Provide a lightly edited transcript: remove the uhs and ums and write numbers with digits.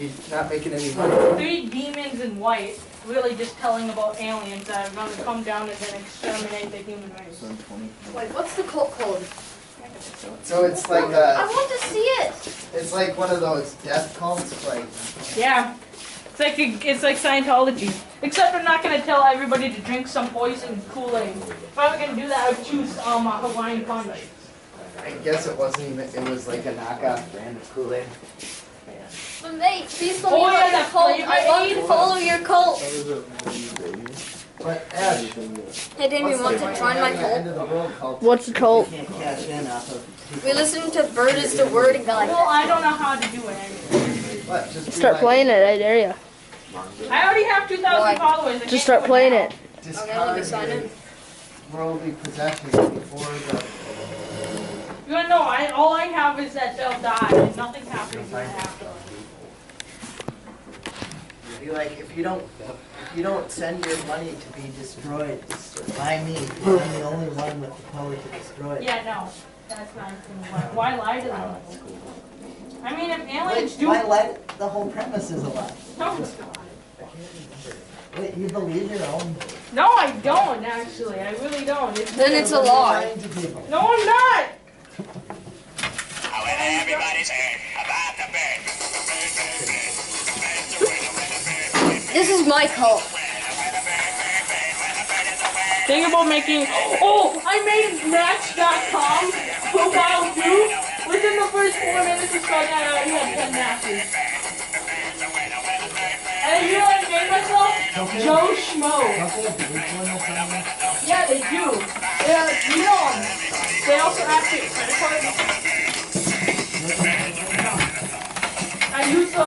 He's not making any money. 3 demons in white, really just telling about aliens that are going to come down and then exterminate the human race. Wait, what's the cult code? So it's like I want to see it. it's like one of those death cults, like. Yeah, it's like Scientology. Except I'm not going to tell everybody to drink some poison Kool-Aid. If I were going to do that, I would choose Hawaiian Punch. I guess it wasn't even. It was like a knockoff brand of Kool-Aid. But mate, please tell Oh, me about yeah, your cult. that I want to follow your cult. But Ash, Hey Damien, want to join my end cult? of the world cult? What's the cult? You can't cash in off of. We listen to Bird is the Word guy. Well, I don't know how to do it anyway. What? Just be Start like, playing it, I dare you. I already have 2,000 Why? followers. I can't Just start do it playing now. it. Okay, let me sign in. Worldly possessions before the. You wanna know? All I have is that they'll die and nothing happens after. Be like, if you don't send your money to be destroyed, by me, because I'm the only one with the power to destroy it. Yeah, no, that's not. Why lie to them? I mean, if aliens do. Why lie? The whole premise is a lie. No, it's not. Wait, you believe your own? No, I don't actually. I really don't. Then it's a lie. Lying to people. No, I'm not. How will everybody say about the bird? This is my cult. Think about making. Oh, I made Match.com profile too. Within the first 4 minutes of starting, I already had 10 matches. And you know what I made myself? Joe Schmo. Don't they have the big one that's on there? Yeah, they do. Yeah, you know them. They also have credit cards.